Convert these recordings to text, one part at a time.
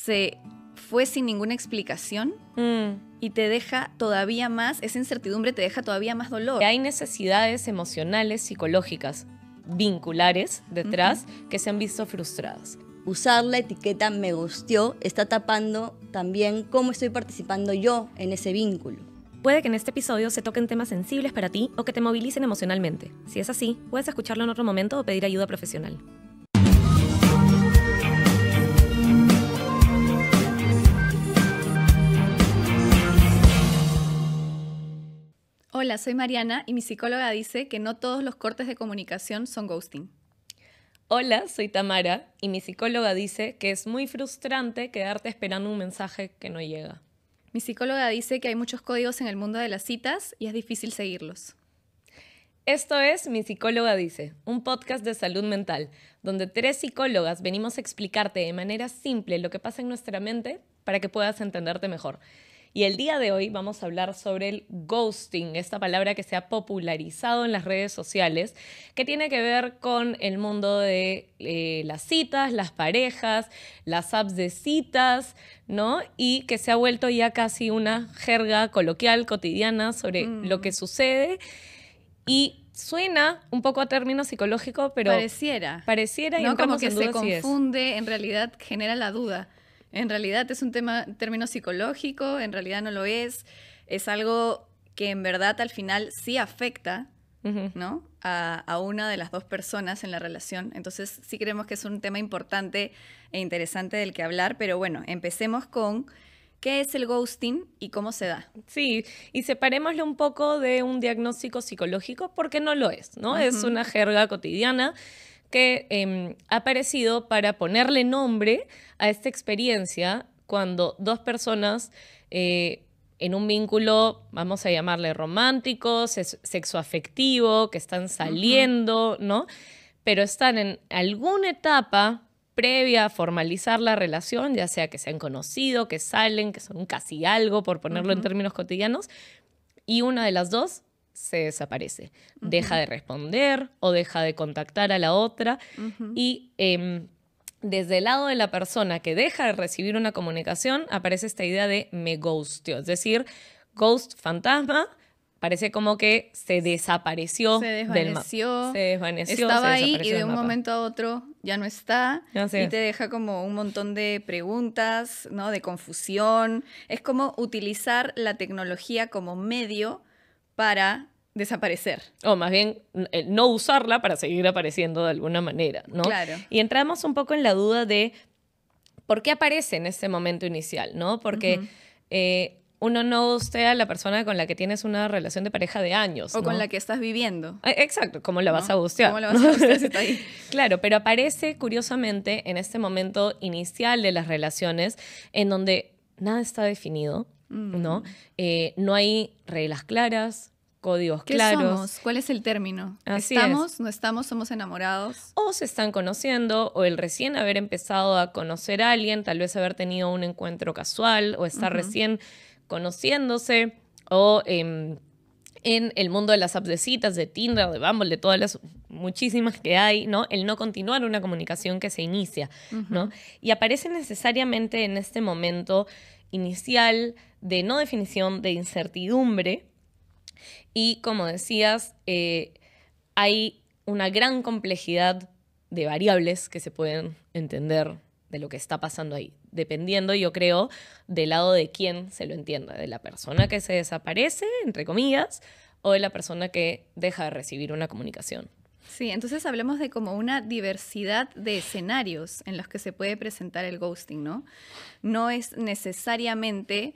se fue sin ninguna explicación y te deja todavía más, esa incertidumbre te deja todavía más dolor. Hay necesidades emocionales, psicológicas, vinculares detrás que se han visto frustradas. Usar la etiqueta me gusteó está tapando también cómo estoy participando yo en ese vínculo. Puede que en este episodio se toquen temas sensibles para ti o que te movilicen emocionalmente. Si es así, puedes escucharlo en otro momento o pedir ayuda profesional. Hola, soy Mariana y mi psicóloga dice que no todos los cortes de comunicación son ghosting. Hola, soy Tamara y mi psicóloga dice que es muy frustrante quedarte esperando un mensaje que no llega. Mi psicóloga dice que hay muchos códigos en el mundo de las citas y es difícil seguirlos. Esto es Mi Psicóloga Dice, un podcast de salud mental, donde 3 psicólogas venimos a explicarte de manera simple lo que pasa en nuestra mente para que puedas entenderte mejor. Y el día de hoy vamos a hablar sobre el ghosting, esta palabra que se ha popularizado en las redes sociales, que tiene que ver con el mundo de las citas, las parejas, las apps de citas, ¿no? Y que se ha vuelto ya casi una jerga coloquial, cotidiana, sobre lo que sucede. Y suena un poco a término psicológico, pero Pareciera y ¿no? entramos Como que en duda se si es. confunde, en realidad genera la duda. En realidad es un término psicológico, en realidad no lo es. Es algo que en verdad al final sí afecta, ¿no? a una de las dos personas en la relación. Entonces sí creemos que es un tema importante e interesante del que hablar. Pero bueno, empecemos con qué es el ghosting y cómo se da. Sí, y separémoslo un poco de un diagnóstico psicológico porque no lo es, ¿no? Es una jerga cotidiana que ha aparecido para ponerle nombre a esta experiencia cuando dos personas en un vínculo, vamos a llamarle romántico, sexoafectivo, que están saliendo, ¿no? Pero están en alguna etapa previa a formalizar la relación, ya sea que se han conocido, que salen, que son casi algo, por ponerlo en términos cotidianos, y una de las dos se desaparece. Deja de responder o deja de contactar a la otra. Y desde el lado de la persona que deja de recibir una comunicación aparece esta idea de me ghosteó. Es decir, ghost, fantasma, parece como que se desapareció del mapa. Se desvaneció. Estaba se ahí y desapareció de del un mapa. momento a otro ya no está. Así Y es. te deja como un montón de preguntas, ¿no? De confusión. Es como utilizar la tecnología como medio para desaparecer. O más bien, no usarla para seguir apareciendo de alguna manera, ¿no? Claro. Y entramos un poco en la duda de por qué aparece en ese momento inicial, ¿no? Porque uno no gustea a la persona con la que tienes una relación de pareja de años, O ¿no? con la que estás viviendo. Exacto, ¿cómo la vas ¿no? a gustear? ¿Cómo la vas a gustear si está ahí? Claro, pero aparece curiosamente en este momento inicial de las relaciones en donde nada está definido, ¿no? No hay reglas claras, códigos ¿Qué claros. somos? ¿Cuál es el término? Así ¿Estamos? ¿No estamos? ¿Somos enamorados? O se están conociendo, o el recién haber empezado a conocer a alguien, tal vez haber tenido un encuentro casual, o estar recién conociéndose, o en el mundo de las apps de citas, de Tinder, de Bumble, de todas las muchísimas que hay, ¿no? El no continuar una comunicación que se inicia, ¿no? Y aparece necesariamente en este momento inicial de no definición, de incertidumbre. Y como decías, hay una gran complejidad de variables que se pueden entender de lo que está pasando ahí, dependiendo, yo creo, del lado de quién se lo entienda, de la persona que se desaparece, entre comillas, o de la persona que deja de recibir una comunicación. Sí, entonces hablemos de como una diversidad de escenarios en los que se puede presentar el ghosting, ¿no? No es necesariamente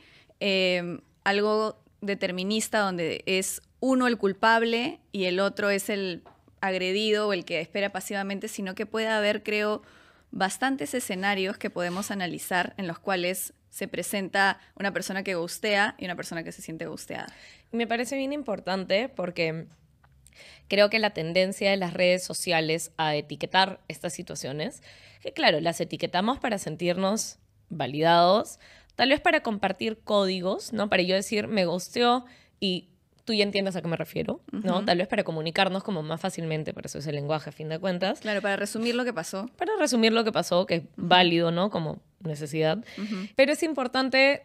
algo determinista donde es uno el culpable y el otro es el agredido o el que espera pasivamente, sino que puede haber, creo, bastantes escenarios que podemos analizar en los cuales se presenta una persona que ghostea y una persona que se siente ghosteada. Me parece bien importante porque creo que la tendencia de las redes sociales a etiquetar estas situaciones, que claro, las etiquetamos para sentirnos validados, tal vez para compartir códigos, ¿no? Para yo decir, me ghosteó y tú ya entiendes a qué me refiero, ¿no? Tal vez para comunicarnos como más fácilmente, por eso es el lenguaje a fin de cuentas. Claro, para resumir lo que pasó. Para resumir lo que pasó, que es válido, ¿no? Como necesidad. Pero es importante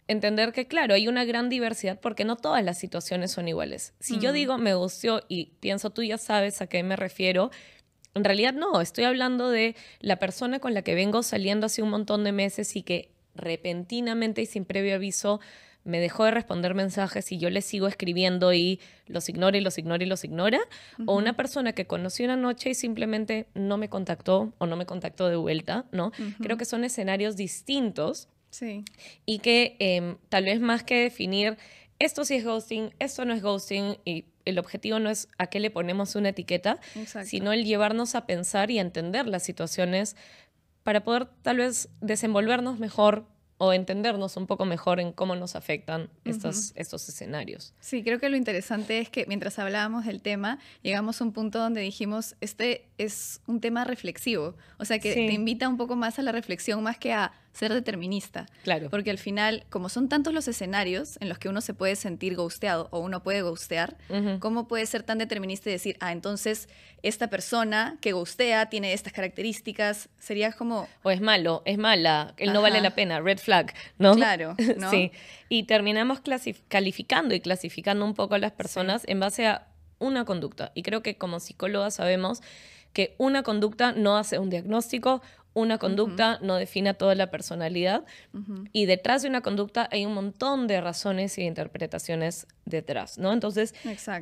entender que, claro, hay una gran diversidad porque no todas las situaciones son iguales. Si yo digo me gustó y pienso tú ya sabes a qué me refiero, en realidad no, estoy hablando de la persona con la que vengo saliendo hace un montón de meses y que repentinamente y sin previo aviso me dejó de responder mensajes y yo le sigo escribiendo y los ignora y los ignora y los ignora. O una persona que conocí una noche y simplemente no me contactó o no me contactó de vuelta, ¿no? Creo que son escenarios distintos. Sí. Y que tal vez más que definir esto sí es ghosting, esto no es ghosting, y el objetivo no es a qué le ponemos una etiqueta, sino el llevarnos a pensar y a entender las situaciones para poder tal vez desenvolvernos mejor o entendernos un poco mejor en cómo nos afectan estos escenarios. Sí, creo que lo interesante es que mientras hablábamos del tema, llegamos a un punto donde dijimos, este es un tema reflexivo, o sea que te invita un poco más a la reflexión más que a ser determinista. Claro. Porque al final, como son tantos los escenarios en los que uno se puede sentir ghosteado o uno puede ghostear, ¿cómo puede ser tan determinista y decir, entonces esta persona que ghostea tiene estas características? Sería como... O es malo, es mala, él no vale la pena, red flag, ¿no? Claro, ¿no? Sí, y terminamos calificando y clasificando un poco a las personas en base a una conducta. Y creo que como psicólogas sabemos que una conducta no hace un diagnóstico, una conducta no define toda la personalidad y detrás de una conducta hay un montón de razones y de interpretaciones detrás, ¿no? Entonces,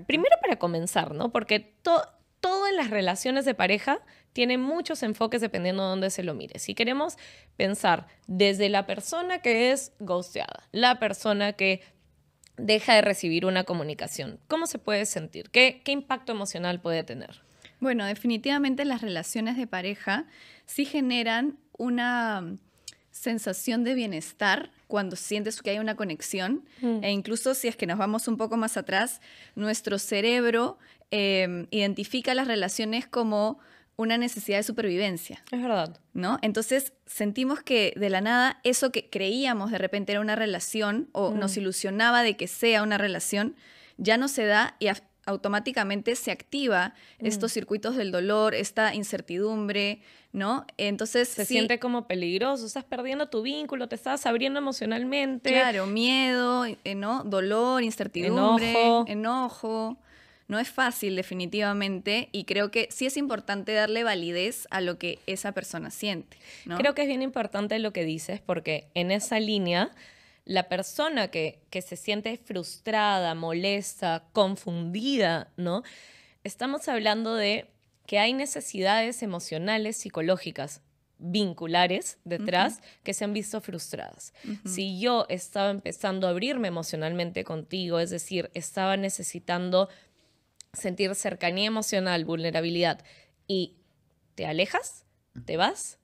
primero para comenzar, ¿no? Porque todo en las relaciones de pareja tiene muchos enfoques dependiendo de dónde se lo mire. Si queremos pensar desde la persona que es ghosteada, la persona que deja de recibir una comunicación, ¿cómo se puede sentir? ¿Qué impacto emocional puede tener? Bueno, definitivamente las relaciones de pareja sí generan una sensación de bienestar cuando sientes que hay una conexión. E incluso si es que nos vamos un poco más atrás, nuestro cerebro identifica las relaciones como una necesidad de supervivencia. Es verdad. ¿No? Entonces sentimos que de la nada eso que creíamos de repente era una relación o nos ilusionaba de que sea una relación, ya no se da y automáticamente se activa estos circuitos del dolor, esta incertidumbre, ¿no? Entonces se siente como peligroso, estás perdiendo tu vínculo, te estás abriendo emocionalmente. Claro, miedo, ¿no? Dolor, incertidumbre, enojo. No es fácil definitivamente y creo que sí es importante darle validez a lo que esa persona siente, ¿no? Creo que es bien importante lo que dices porque en esa línea la persona que se siente frustrada, molesta, confundida, ¿no? Estamos hablando de que hay necesidades emocionales, psicológicas, vinculares detrás que se han visto frustradas. Si yo estaba empezando a abrirme emocionalmente contigo, es decir, estaba necesitando sentir cercanía emocional, vulnerabilidad, y te alejas, te vas,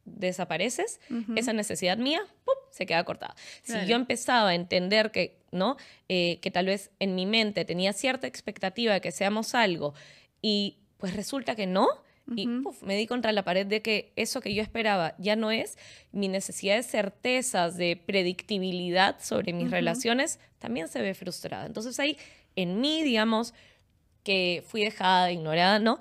desapareces, esa necesidad mía, ¡pum!, se queda cortada. Claro. Si yo empezaba a entender que, ¿no? Que tal vez en mi mente tenía cierta expectativa de que seamos algo y pues resulta que no, y me di contra la pared de que eso que yo esperaba ya no es, mi necesidad de certezas, de predictibilidad sobre mis relaciones también se ve frustrada. Entonces ahí en mí, digamos, que fui dejada, ignorada, ¿no?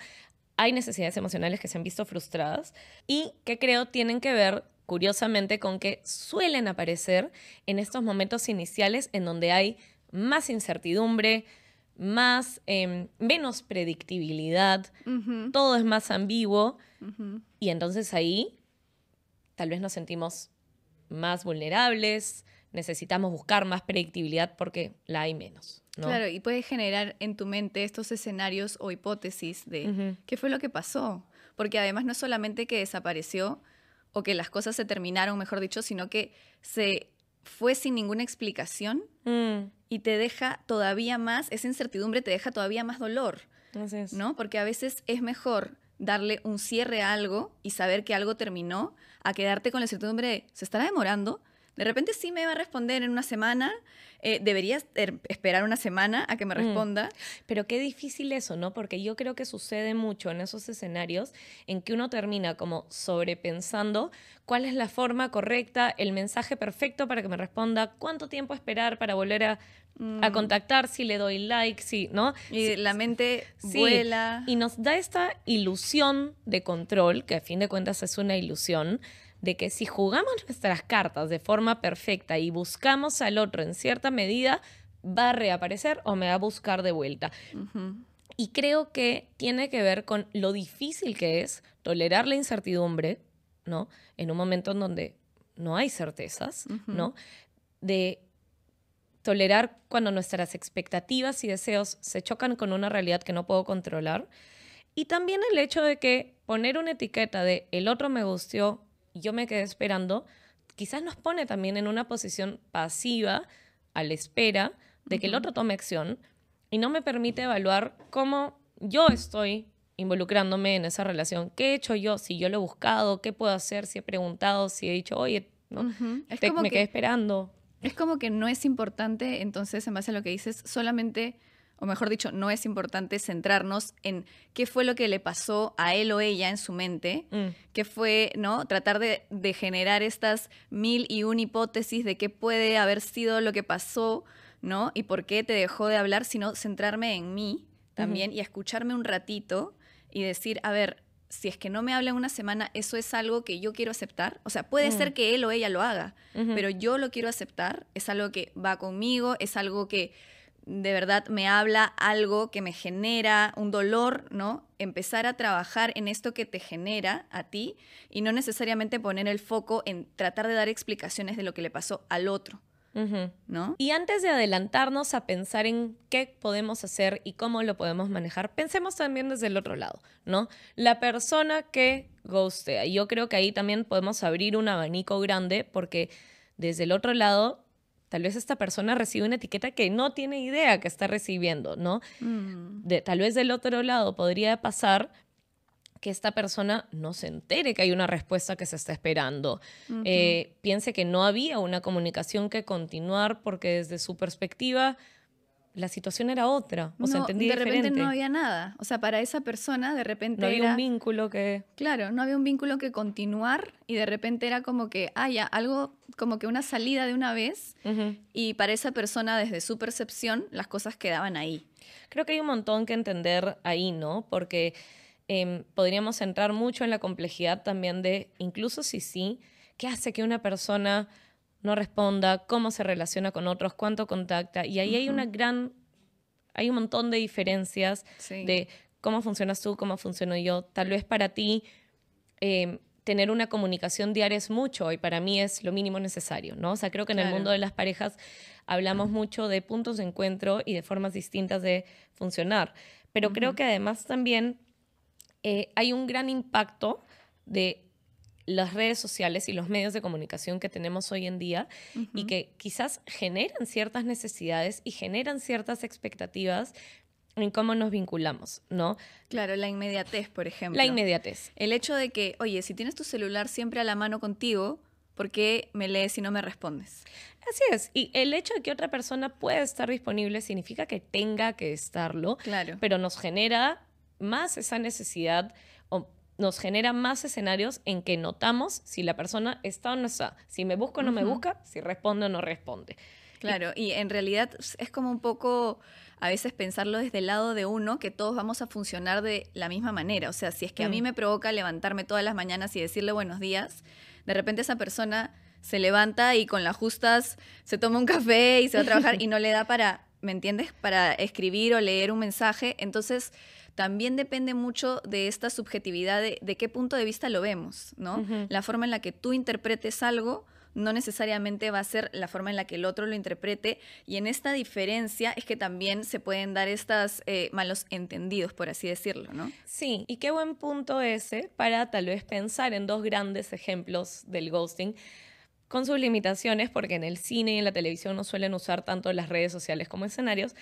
Hay necesidades emocionales que se han visto frustradas y que creo tienen que ver, curiosamente, con que suelen aparecer en estos momentos iniciales en donde hay más incertidumbre, menos predictibilidad, todo es más ambiguo y entonces ahí tal vez nos sentimos más vulnerables, necesitamos buscar más predictibilidad porque la hay menos, ¿no? Claro, y puedes generar en tu mente estos escenarios o hipótesis de qué fue lo que pasó. Porque además no es solamente que desapareció o que las cosas se terminaron, mejor dicho, sino que se fue sin ninguna explicación y te deja todavía más, esa incertidumbre te deja todavía más dolor, ¿no? Porque a veces es mejor darle un cierre a algo y saber que algo terminó a quedarte con la incertidumbre de, ¿se estará demorando? De repente sí me va a responder en una semana, deberías esperar una semana a que me responda. Pero qué difícil eso, ¿no? Porque yo creo que sucede mucho en esos escenarios en que uno termina como sobrepensando cuál es la forma correcta, el mensaje perfecto para que me responda, cuánto tiempo esperar para volver a contactar, si le doy like, si, ¿no? Y la mente vuela. Y nos da esta ilusión de control, que a fin de cuentas es una ilusión, de que si jugamos nuestras cartas de forma perfecta y buscamos al otro en cierta medida, va a reaparecer o me va a buscar de vuelta. Y creo que tiene que ver con lo difícil que es tolerar la incertidumbre, ¿no? En un momento en donde no hay certezas, ¿no? De tolerar cuando nuestras expectativas y deseos se chocan con una realidad que no puedo controlar. Y también el hecho de que poner una etiqueta de el otro me gustó y yo me quedé esperando, quizás nos pone también en una posición pasiva a la espera de que el otro tome acción y no me permite evaluar cómo yo estoy involucrándome en esa relación. ¿Qué he hecho yo? Si yo lo he buscado, ¿qué puedo hacer? Si he preguntado, si he dicho, oye, ¿no? Me quedé esperando. Es como que no es importante, entonces, en base a lo que dices, solamente, o mejor dicho, no es importante centrarnos en qué fue lo que le pasó a él o ella en su mente, qué fue, ¿no? Tratar de generar estas 1001 hipótesis de qué puede haber sido lo que pasó, ¿no? Y por qué te dejó de hablar, sino centrarme en mí también y escucharme un ratito y decir, a ver, si es que no me habla en una semana, ¿eso es algo que yo quiero aceptar? O sea, puede ser que él o ella lo haga, pero yo lo quiero aceptar, es algo que va conmigo, es algo que de verdad me habla, algo que me genera un dolor, ¿no? Empezar a trabajar en esto que te genera a ti y no necesariamente poner el foco en tratar de dar explicaciones de lo que le pasó al otro. ¿No? Y antes de adelantarnos a pensar en qué podemos hacer y cómo lo podemos manejar, pensemos también desde el otro lado, ¿no? La persona que ghostea. Y yo creo que ahí también podemos abrir un abanico grande porque desde el otro lado, tal vez esta persona recibe una etiqueta que no tiene idea que está recibiendo, ¿no? Tal vez del otro lado podría pasar que esta persona no se entere que hay una respuesta que se está esperando. Piense que no había una comunicación que continuar porque desde su perspectiva la situación era otra. O sea, entendía diferente. De repente no había nada. O sea, para esa persona de repente no había un vínculo que... Claro, no había un vínculo que continuar y de repente era como que, ya, algo como que una salida de una vez y para esa persona desde su percepción las cosas quedaban ahí. Creo que hay un montón que entender ahí, ¿no? Porque... podríamos entrar mucho en la complejidad también de, incluso si sí, qué hace que una persona no responda, cómo se relaciona con otros, cuánto contacta. Y ahí hay un montón de diferencias de cómo funcionas tú, cómo funciono yo. Tal vez para ti tener una comunicación diaria es mucho y para mí es lo mínimo necesario, ¿no? O sea, creo que en el mundo de las parejas hablamos mucho de puntos de encuentro y de formas distintas de funcionar. Pero creo que además también... hay un gran impacto de las redes sociales y los medios de comunicación que tenemos hoy en día y que quizás generan ciertas necesidades y generan ciertas expectativas en cómo nos vinculamos, ¿no? Claro, la inmediatez, por ejemplo. La inmediatez. El hecho de que, oye, si tienes tu celular siempre a la mano contigo, ¿por qué me lees y no me respondes? Así es. Y el hecho de que otra persona pueda estar disponible significa que tenga que estarlo, claro. Pero nos genera... más esa necesidad o nos genera más escenarios en que notamos si la persona está o no está, si me busca o no me busca, si responde o no responde. Claro, y en realidad es como un poco a veces pensarlo desde el lado de uno, que todos vamos a funcionar de la misma manera. O sea, si es que a mí me provoca levantarme todas las mañanas y decirle buenos días, de repente esa persona se levanta y con las justas se toma un café y se va a trabajar y no le da para, ¿me entiendes? Para escribir o leer un mensaje. Entonces... también depende mucho de esta subjetividad de qué punto de vista lo vemos, ¿no? La forma en la que tú interpretes algo no necesariamente va a ser la forma en la que el otro lo interprete y en esta diferencia es que también se pueden dar estos malos entendidos, por así decirlo, ¿no? Sí, y qué buen punto ese para tal vez pensar en dos grandes ejemplos del ghosting con sus limitaciones, porque en el cine y en la televisión no suelen usar tanto las redes sociales como escenarios.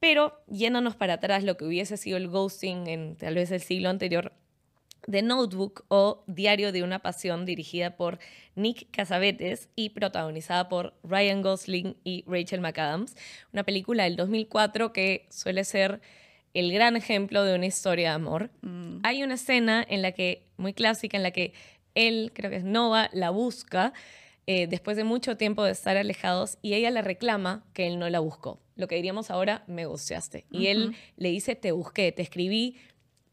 Pero yéndonos para atrás, lo que hubiese sido el ghosting en tal vez el siglo anterior, The Notebook o Diario de una Pasión, dirigida por Nick Cassavetes y protagonizada por Ryan Gosling y Rachel McAdams. Una película del 2004 que suele ser el gran ejemplo de una historia de amor. Hay una escena en la que, muy clásica, en la que él, creo que es Nova, la busca después de mucho tiempo de estar alejados y ella le reclama que él no la buscó. Lo que diríamos ahora, me ghosteaste. Y él le dice, te busqué, te escribí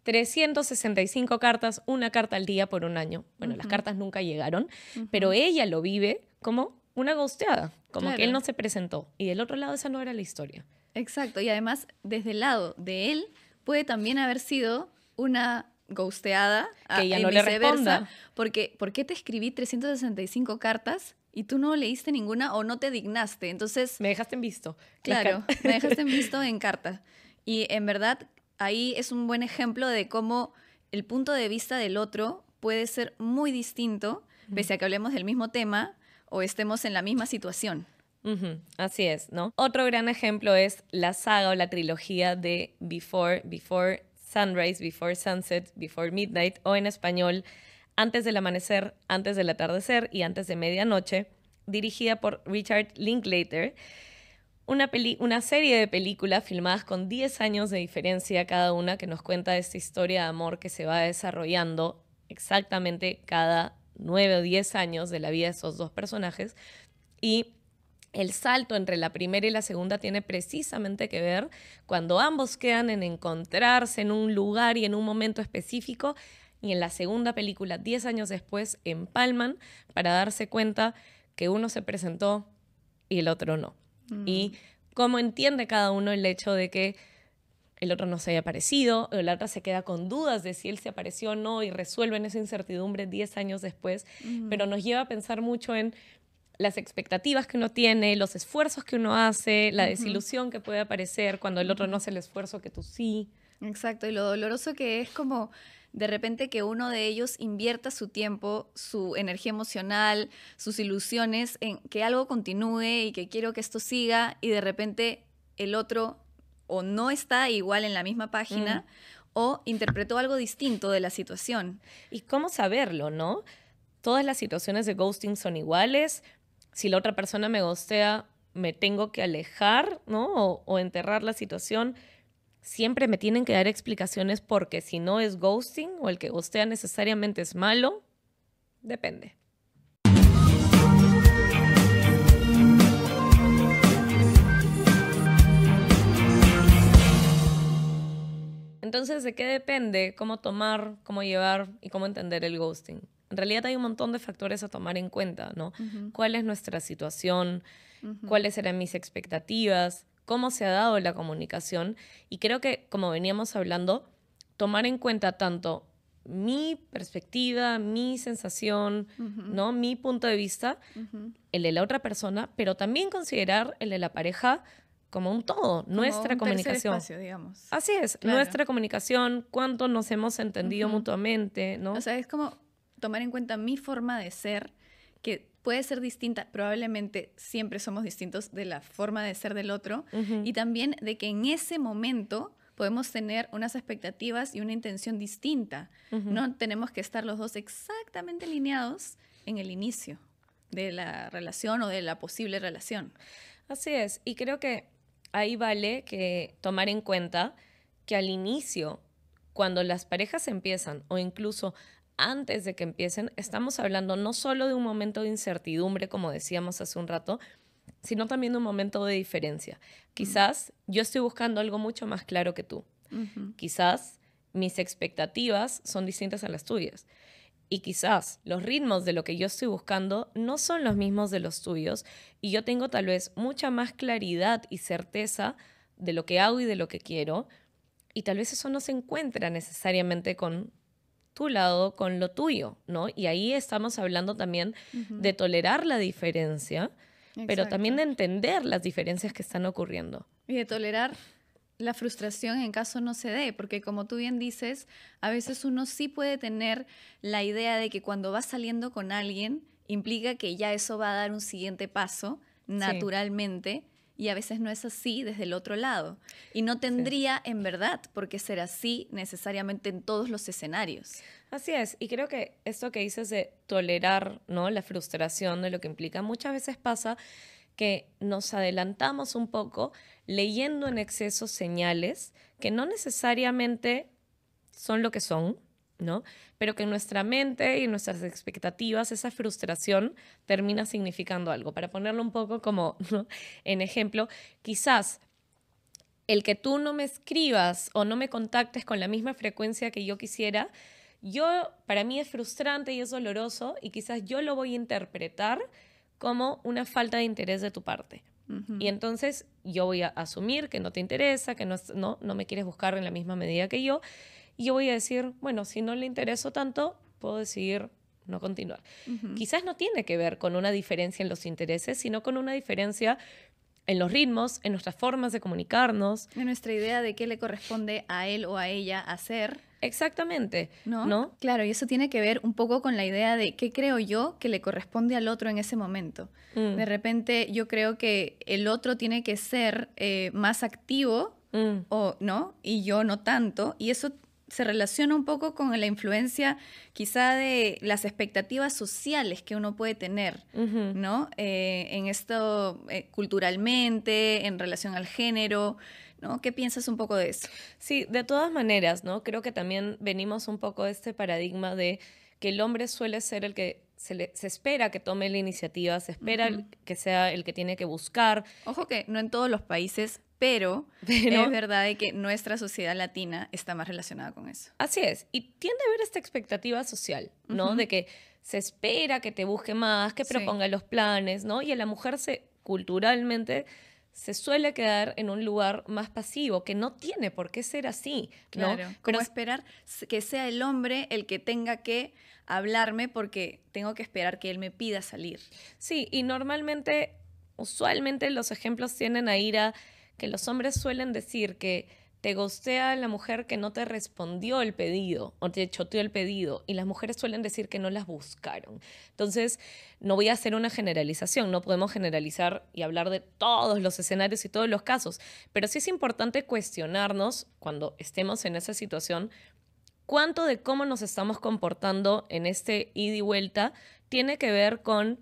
365 cartas, una carta al día por un año. Bueno, las cartas nunca llegaron, pero ella lo vive como una ghosteada, como que él no se presentó. Y del otro lado esa no era la historia. Exacto, y además desde el lado de él puede también haber sido una ghosteada Que ella y no le viceversa, responda. porque ¿por qué te escribí 365 cartas y tú no leíste ninguna o no te dignaste? Entonces, Me dejaste en visto. claro, me dejaste en visto en carta. Y en verdad ahí es un buen ejemplo de cómo el punto de vista del otro puede ser muy distinto, pese a que hablemos del mismo tema o estemos en la misma situación. Ujú, así es, ¿no? Otro gran ejemplo es la saga o la trilogía de Before Sunrise, Before Sunset, Before Midnight, o en español, Antes del amanecer, antes del atardecer y antes de medianoche, dirigida por Richard Linklater. Una serie de películas filmadas con 10 años de diferencia cada una, que nos cuenta esta historia de amor que se va desarrollando exactamente cada 9 o 10 años de la vida de esos dos personajes. Y el salto entre la primera y la segunda tiene precisamente que ver cuando ambos quedan en encontrarse en un lugar y en un momento específico, y en la segunda película, 10 años después, empalman para darse cuenta que uno se presentó y el otro no. Y cómo entiende cada uno el hecho de que el otro no se haya aparecido, o la otra se queda con dudas de si él se apareció o no y resuelven esa incertidumbre 10 años después, pero nos lleva a pensar mucho en las expectativas que uno tiene, los esfuerzos que uno hace, la desilusión que puede aparecer cuando el otro no hace el esfuerzo que tú sí. Exacto, y lo doloroso que es como de repente que uno de ellos invierta su tiempo, su energía emocional, sus ilusiones en que algo continúe y que quiero que esto siga, y de repente el otro o no está igual en la misma página o interpretó algo distinto de la situación. ¿Y cómo saberlo, no? Todas las situaciones de ghosting son iguales. Si la otra persona me ghostea, me tengo que alejar, ¿no? O enterrar la situación. Siempre me tienen que dar explicaciones, porque si no es ghosting o el que ghostea necesariamente es malo. Depende. Entonces, ¿de qué depende cómo tomar, cómo llevar y cómo entender el ghosting? En realidad hay un montón de factores a tomar en cuenta, ¿no? ¿Cuál es nuestra situación? ¿Cuáles eran mis expectativas? ¿Cómo se ha dado la comunicación? Y creo que, como veníamos hablando, tomar en cuenta tanto mi perspectiva, mi sensación, ¿no? Mi punto de vista, el de la otra persona, pero también considerar el de la pareja como un todo, Como nuestra un tercer comunicación. espacio, digamos. Así es, Claro. nuestra comunicación, cuánto nos hemos entendido mutuamente, ¿no? O sea, es como tomar en cuenta mi forma de ser, que puede ser distinta, probablemente siempre somos distintos de la forma de ser del otro, y también de que en ese momento podemos tener unas expectativas y una intención distinta. No tenemos que estar los dos exactamente alineados en el inicio de la relación o de la posible relación. Así es, y creo que ahí vale que tomar en cuenta que al inicio, cuando las parejas empiezan, o incluso antes de que empiecen, estamos hablando no solo de un momento de incertidumbre, como decíamos hace un rato, sino también de un momento de diferencia. Quizás yo estoy buscando algo mucho más claro que tú. Quizás mis expectativas son distintas a las tuyas. Y quizás los ritmos de lo que yo estoy buscando no son los mismos de los tuyos, y yo tengo tal vez mucha más claridad y certeza de lo que hago y de lo que quiero, y tal vez eso no se encuentra necesariamente con tu lado, con lo tuyo, ¿no? Y ahí estamos hablando también de tolerar la diferencia, pero Exacto. también de entender las diferencias que están ocurriendo. Y de tolerar la frustración en caso no se dé, porque como tú bien dices, a veces uno sí puede tener la idea de que cuando va saliendo con alguien implica que ya eso va a dar un siguiente paso naturalmente, y a veces no es así desde el otro lado. Y no tendría en verdad por qué ser así necesariamente en todos los escenarios. Así es, y creo que esto que dices de tolerar, ¿no?, la frustración de lo que implica, muchas veces pasa que nos adelantamos un poco leyendo en exceso señales que no necesariamente son lo que son, ¿no? Pero que en nuestra mente y en nuestras expectativas esa frustración termina significando algo. Para ponerlo un poco como, ¿no?, en ejemplo, quizás el que tú no me escribas o no me contactes con la misma frecuencia que yo quisiera, para mí es frustrante y es doloroso y quizás yo lo voy a interpretar como una falta de interés de tu parte. Y entonces yo voy a asumir que no te interesa, que no me quieres buscar en la misma medida que yo. Y yo voy a decir, bueno, si no le intereso tanto, puedo decidir no continuar. Quizás no tiene que ver con una diferencia en los intereses, sino con una diferencia en los ritmos, en nuestras formas de comunicarnos. En nuestra idea de qué le corresponde a él o a ella hacer. Exactamente. ¿No? Claro, y eso tiene que ver un poco con la idea de qué creo yo que le corresponde al otro en ese momento. De repente yo creo que el otro tiene que ser más activo, ¿no? Y yo no tanto. Y eso se relaciona un poco con la influencia quizá de las expectativas sociales que uno puede tener, ¿no? En esto culturalmente, en relación al género, ¿no? ¿Qué piensas un poco de eso? Sí, de todas maneras, ¿no? Creo que también venimos un poco de este paradigma de que el hombre suele ser el que se espera que tome la iniciativa, se espera que sea el que tiene que buscar. Ojo que no en todos los países, pero es verdad de que nuestra sociedad latina está más relacionada con eso. Así es, y tiende a haber esta expectativa social, ¿no? De que se espera que te busque más, que proponga los planes, ¿no? Y a la mujer culturalmente se suele quedar en un lugar más pasivo, que no tiene por qué ser así, ¿no? Claro, como esperar que sea el hombre el que tenga que hablarme porque tengo que esperar que él me pida salir. Sí, y usualmente los ejemplos tienden a ir a que los hombres suelen decir que te ghostea la mujer que no te respondió el pedido o te choteó el pedido, y las mujeres suelen decir que no las buscaron. Entonces, no voy a hacer una generalización, no podemos generalizar y hablar de todos los escenarios y todos los casos, pero sí es importante cuestionarnos cuando estemos en esa situación cuánto de cómo nos estamos comportando en este ida y vuelta tiene que ver con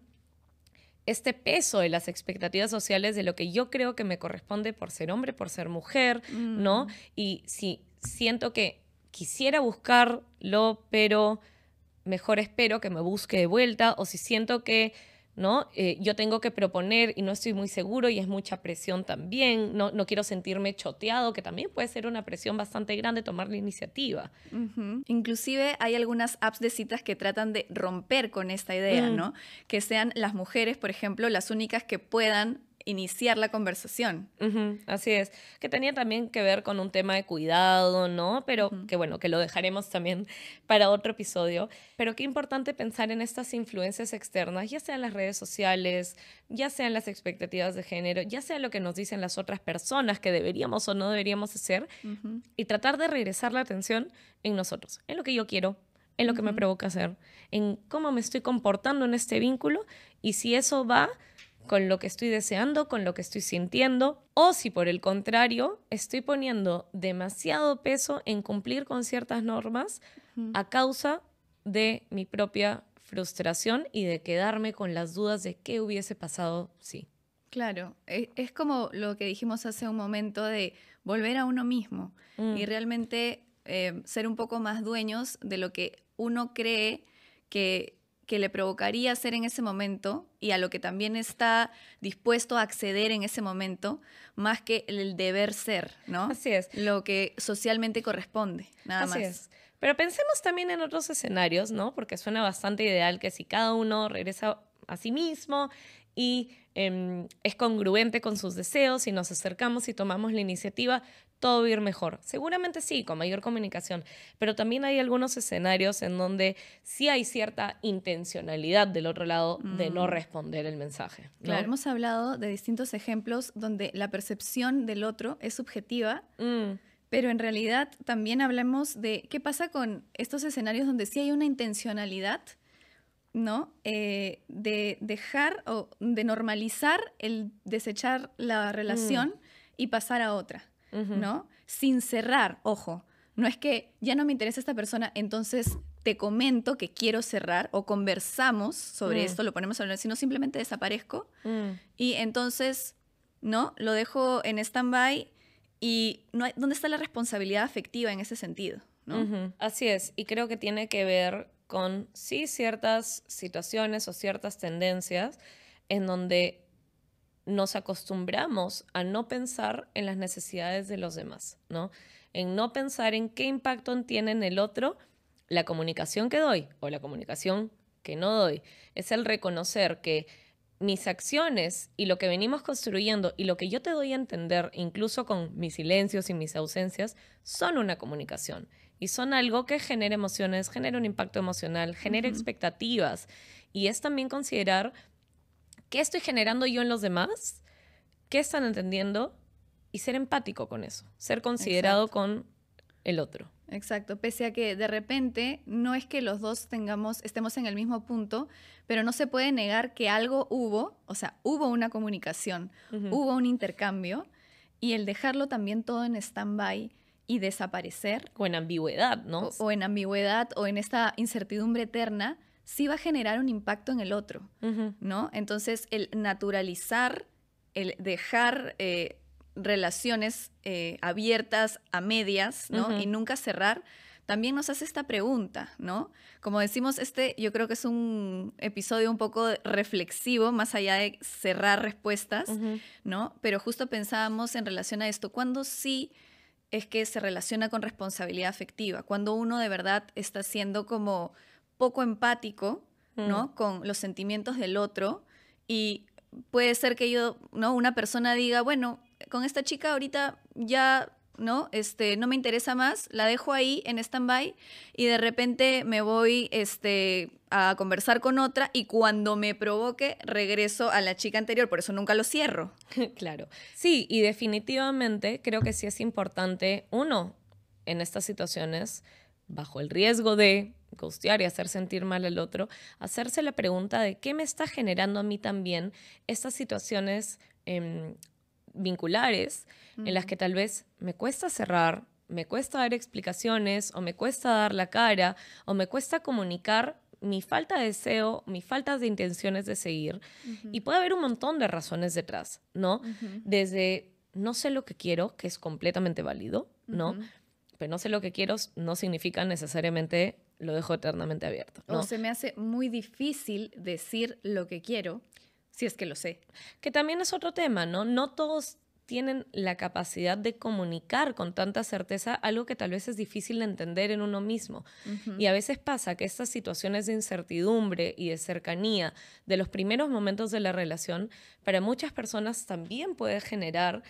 este peso de las expectativas sociales de lo que yo creo que me corresponde por ser hombre, por ser mujer, ¿no? Y si siento que quisiera buscarlo, pero mejor espero que me busque de vuelta, o si siento que ¿no? Yo tengo que proponer y no estoy muy seguro y es mucha presión también. No quiero sentirme choteado, que también puede ser una presión bastante grande tomar la iniciativa. Inclusive hay algunas apps de citas que tratan de romper con esta idea, ¿no? Que sean las mujeres, por ejemplo, las únicas que puedan iniciar la conversación. Así es, que tenía también que ver con un tema de cuidado, ¿no? Pero que bueno, que lo dejaremos también para otro episodio. Pero qué importante pensar en estas influencias externas, ya sean las redes sociales, ya sean las expectativas de género, ya sea lo que nos dicen las otras personas que deberíamos o no deberíamos hacer, y tratar de regresar la atención en nosotros, en lo que yo quiero, en lo que me provoca hacer, en cómo me estoy comportando en este vínculo, y si eso va con lo que estoy deseando, con lo que estoy sintiendo, o si por el contrario estoy poniendo demasiado peso en cumplir con ciertas normas a causa de mi propia frustración y de quedarme con las dudas de qué hubiese pasado si. Claro, es como lo que dijimos hace un momento de volver a uno mismo y realmente ser un poco más dueños de lo que uno cree que le provocaría hacer en ese momento y a lo que también está dispuesto a acceder en ese momento, más que el deber ser, ¿no? Así es. Lo que socialmente corresponde, nada más. Así es. Pero pensemos también en otros escenarios, ¿no? Porque suena bastante ideal que si cada uno regresa a sí mismo y es congruente con sus deseos y nos acercamos y tomamos la iniciativa, todo va a ir mejor. Seguramente sí, con mayor comunicación, pero también hay algunos escenarios en donde sí hay cierta intencionalidad del otro lado de no responder el mensaje, ¿no? Claro, hemos hablado de distintos ejemplos donde la percepción del otro es subjetiva, pero en realidad también hablamos de qué pasa con estos escenarios donde sí hay una intencionalidad, ¿no? De dejar o de normalizar el desechar la relación y pasar a otra, ¿no? Sin cerrar, ojo. No es que ya no me interesa esta persona, entonces te comento que quiero cerrar o conversamos sobre esto, lo ponemos a hablar, sino simplemente desaparezco y entonces, ¿no? Lo dejo en stand-by y no hay, ¿dónde está la responsabilidad afectiva en ese sentido, ¿no? Así es, y creo que tiene que ver con sí ciertas situaciones o ciertas tendencias en donde nos acostumbramos a no pensar en las necesidades de los demás, ¿no? En no pensar en qué impacto tiene en el otro la comunicación que doy o la comunicación que no doy. Es el reconocer que mis acciones y lo que venimos construyendo y lo que yo te doy a entender, incluso con mis silencios y mis ausencias, son una comunicación. Y son algo que genera emociones, genera un impacto emocional, genera expectativas. Y es también considerar qué estoy generando yo en los demás, qué están entendiendo y ser empático con eso, ser considerado con el otro. Exacto, pese a que de repente no es que los dos estemos en el mismo punto, pero no se puede negar que algo hubo, o sea, hubo una comunicación, hubo un intercambio, y el dejarlo también todo en stand-by y desaparecer. O en ambigüedad, ¿no? O en ambigüedad o en esta incertidumbre eterna, sí va a generar un impacto en el otro, ¿no? Entonces, el naturalizar, el dejar relaciones abiertas a medias, ¿no? Y nunca cerrar, también nos hace esta pregunta, ¿no? Como decimos, yo creo que es un episodio un poco reflexivo, más allá de cerrar respuestas, ¿no? Pero justo pensábamos en relación a esto, ¿cuándo sí es que se relaciona con responsabilidad afectiva? Cuando uno de verdad está siendo como poco empático, ¿no? Con los sentimientos del otro, y puede ser que ¿no? Una persona diga, bueno, con esta chica ahorita ya, ¿no? No me interesa más, la dejo ahí en stand-by y de repente me voy a conversar con otra y cuando me provoque regreso a la chica anterior, por eso nunca lo cierro. Claro. Sí, y definitivamente creo que sí es importante, uno, en estas situaciones, bajo el riesgo de ghostear y hacer sentir mal al otro, hacerse la pregunta de qué me está generando a mí también estas situaciones vinculares en las que tal vez me cuesta cerrar, me cuesta dar explicaciones o me cuesta dar la cara o me cuesta comunicar mi falta de deseo, mi falta de intenciones de seguir. Y puede haber un montón de razones detrás, ¿no? Desde no sé lo que quiero, que es completamente válido, ¿no? Pero no sé lo que quiero no significa necesariamente lo dejo eternamente abierto, ¿no? O se me hace muy difícil decir lo que quiero, si es que lo sé. Que también es otro tema, ¿no? No todos tienen la capacidad de comunicar con tanta certeza algo que tal vez es difícil de entender en uno mismo. Y a veces pasa que estas situaciones de incertidumbre y de cercanía de los primeros momentos de la relación, para muchas personas también puede generar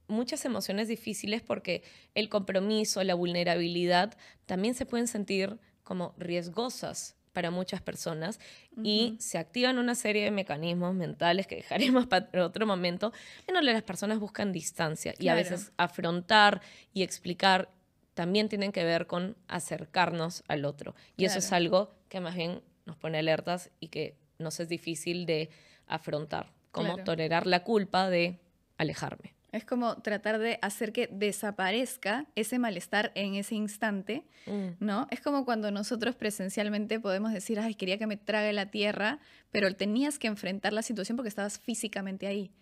muchas emociones difíciles porque el compromiso, la vulnerabilidad también se pueden sentir como riesgosas para muchas personas y se activan una serie de mecanismos mentales que dejaremos para otro momento en donde las personas buscan distancia y a veces afrontar y explicar también tienen que ver con acercarnos al otro y eso es algo que más bien nos pone alertas y que nos es difícil de afrontar, como tolerar la culpa de alejarme. Es como tratar de hacer que desaparezca ese malestar en ese instante, ¿no? Es como cuando nosotros presencialmente podemos decir, ay, quería que me trague la tierra, pero tenías que enfrentar la situación porque estabas físicamente ahí.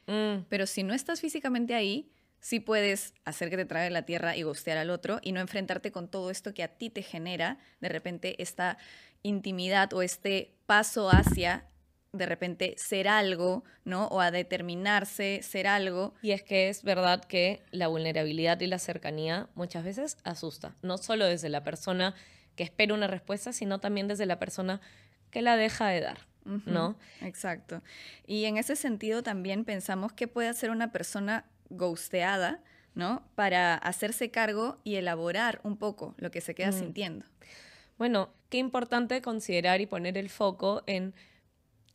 Pero si no estás físicamente ahí, sí puedes hacer que te trague la tierra y ghostear al otro y no enfrentarte con todo esto que a ti te genera, de repente, esta intimidad o este paso hacia de repente ser algo, ¿no? O a determinarse ser algo. Y es que es verdad que la vulnerabilidad y la cercanía muchas veces asusta, no solo desde la persona que espera una respuesta, sino también desde la persona que la deja de dar, ¿no? Exacto. Y en ese sentido también pensamos que puede hacer una persona ghosteada, ¿no? Para hacerse cargo y elaborar un poco lo que se queda sintiendo. Bueno, qué importante considerar y poner el foco en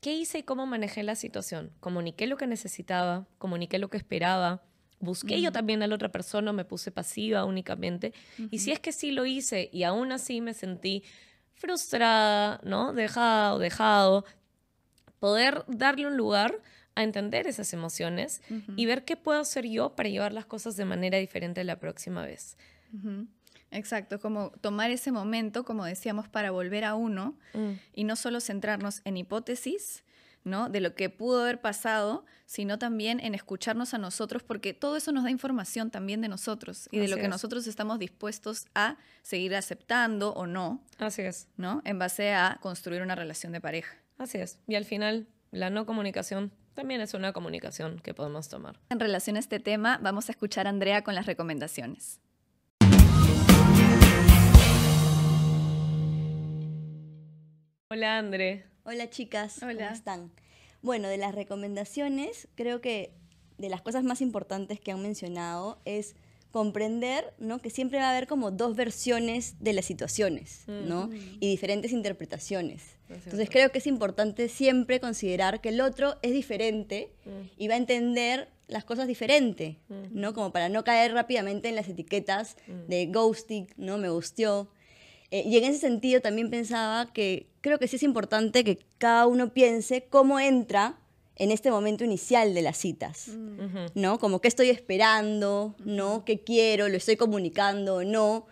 ¿qué hice y cómo manejé la situación? Comuniqué lo que necesitaba, comuniqué lo que esperaba, busqué yo también a la otra persona, o me puse pasiva únicamente. Y si es que sí lo hice y aún así me sentí frustrada, ¿no? Dejado, poder darle un lugar a entender esas emociones y ver qué puedo hacer yo para llevar las cosas de manera diferente la próxima vez. Exacto, como tomar ese momento, como decíamos, para volver a uno y no solo centrarnos en hipótesis, ¿no? De lo que pudo haber pasado, sino también en escucharnos a nosotros, porque todo eso nos da información también de nosotros y de lo que nosotros estamos dispuestos a seguir aceptando o no. Así es. ¿No? En base a construir una relación de pareja. Así es. Y al final la no comunicación también es una comunicación que podemos tomar. En relación a este tema, vamos a escuchar a Andrea con las recomendaciones. Hola, André. Hola chicas, Hola. ¿cómo están? Bueno, de las recomendaciones, creo que de las cosas más importantes que han mencionado es comprender, ¿no?, que siempre va a haber como dos versiones de las situaciones, ¿no? Y diferentes interpretaciones. Entonces creo que es importante siempre considerar que el otro es diferente y va a entender las cosas diferente, ¿no? Como para no caer rápidamente en las etiquetas de ghosting, ¿no? Me gusteó. Y en ese sentido también pensaba que creo que sí es importante que cada uno piense cómo entra en este momento inicial de las citas, ¿no? Como qué estoy esperando, ¿no? ¿Qué quiero? ¿Lo estoy comunicando o no?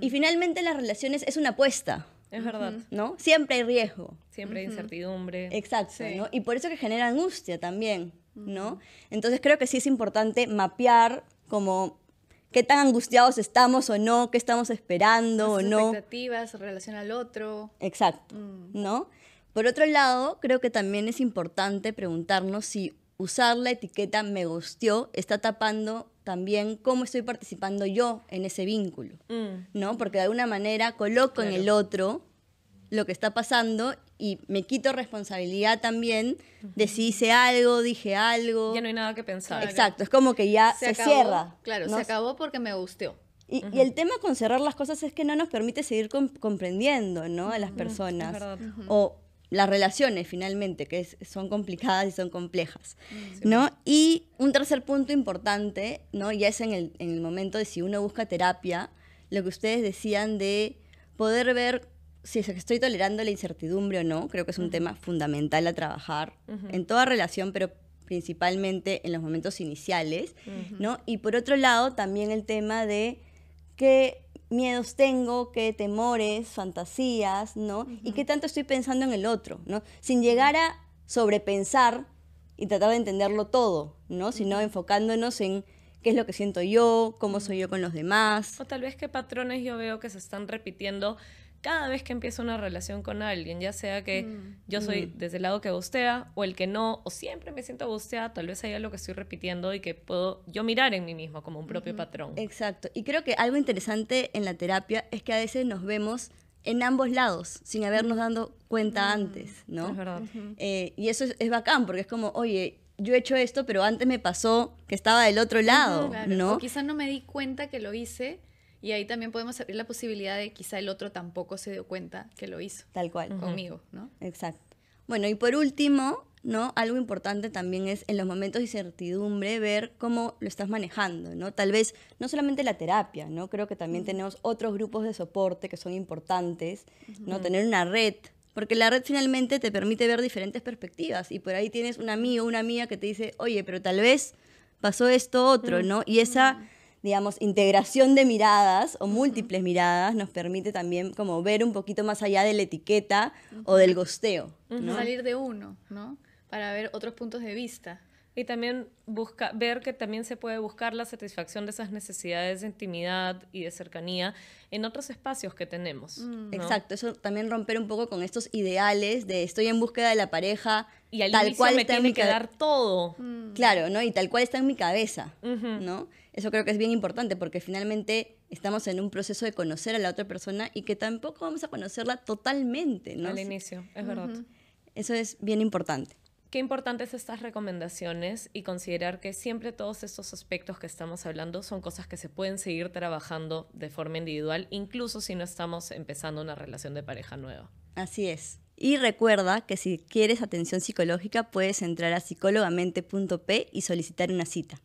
Y finalmente las relaciones es una apuesta, Es verdad. ¿no? Siempre hay riesgo. Siempre hay incertidumbre. Exacto, Sí. ¿no? Y por eso que genera angustia también, ¿no? Entonces creo que sí es importante mapear como qué tan angustiados estamos o no, qué estamos esperando o Las no. expectativas en relación al otro. Exacto, ¿no? Por otro lado, creo que también es importante preguntarnos si usar la etiqueta me gusteó está tapando también cómo estoy participando yo en ese vínculo, ¿no? Porque de alguna manera coloco en el otro lo que está pasando y me quito responsabilidad también de si hice algo, dije algo. Ya no hay nada que pensar. Exacto, es como que ya se acabó, cierra. Claro, ¿no? se acabó porque me gusteó. Y el tema con cerrar las cosas es que no nos permite seguir comprendiendo, ¿no?, a las Es personas. verdad. O las relaciones, finalmente, que son complicadas y son complejas, ¿no? Y un tercer punto importante, ¿no?, ya es en el momento de si uno busca terapia, lo que ustedes decían de poder ver si es que estoy tolerando la incertidumbre o no, creo que es un tema fundamental a trabajar en toda relación, pero principalmente en los momentos iniciales, ¿no? Y por otro lado, también el tema de qué miedos tengo, qué temores, fantasías, ¿no? Y qué tanto estoy pensando en el otro, ¿no? Sin llegar a sobrepensar y tratar de entenderlo todo, ¿no? Sino enfocándonos en qué es lo que siento yo, cómo soy yo con los demás. O tal vez qué patrones yo veo que se están repitiendo cada vez que empiezo una relación con alguien, ya sea que yo soy desde el lado que gustea o el que no, o siempre me siento gusteada, tal vez hay algo que estoy repitiendo y que puedo yo mirar en mí mismo como un propio patrón. Exacto. Y creo que algo interesante en la terapia es que a veces nos vemos en ambos lados, sin habernos dado cuenta antes, ¿no? Es verdad. Y eso es bacán, porque es como, oye, yo he hecho esto, pero antes me pasó que estaba del otro lado, Claro. ¿no? O quizás no me di cuenta que lo hice y ahí también podemos abrir la posibilidad de quizá el otro tampoco se dio cuenta que lo hizo Tal cual. conmigo, ¿no? Exacto. Bueno, y por último, ¿no?, algo importante también es en los momentos de incertidumbre ver cómo lo estás manejando, ¿no? Tal vez no solamente la terapia, ¿no? Creo que también tenemos otros grupos de soporte que son importantes, ¿no? Tener una red, porque la red finalmente te permite ver diferentes perspectivas y por ahí tienes un amigo o una amiga que te dice, oye, pero tal vez pasó esto otro, ¿no? Y esa, digamos, integración de miradas o múltiples miradas nos permite también como ver un poquito más allá de la etiqueta o del gosteo, ¿no? Salir de uno, ¿no? Para ver otros puntos de vista. Y también ver que también se puede buscar la satisfacción de esas necesidades de intimidad y de cercanía en otros espacios que tenemos. ¿no? Exacto, eso también romper un poco con estos ideales de estoy en búsqueda de la pareja Y al tal inicio cual me está en tiene mi que dar todo. Claro, ¿no? Y tal cual está en mi cabeza, ¿no? Eso creo que es bien importante porque finalmente estamos en un proceso de conocer a la otra persona y que tampoco vamos a conocerla totalmente, ¿no? Al inicio, es verdad. Eso es bien importante. Qué importantes estas recomendaciones y considerar que siempre todos estos aspectos que estamos hablando son cosas que se pueden seguir trabajando de forma individual, incluso si no estamos empezando una relación de pareja nueva. Así es. Y recuerda que si quieres atención psicológica puedes entrar a psicólogamente.p y solicitar una cita.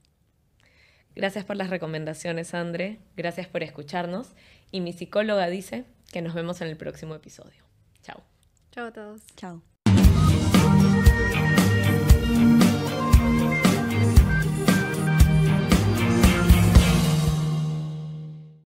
Gracias por las recomendaciones, André. Gracias por escucharnos. Y mi psicóloga dice que nos vemos en el próximo episodio. Chao. Chao a todos. Chao.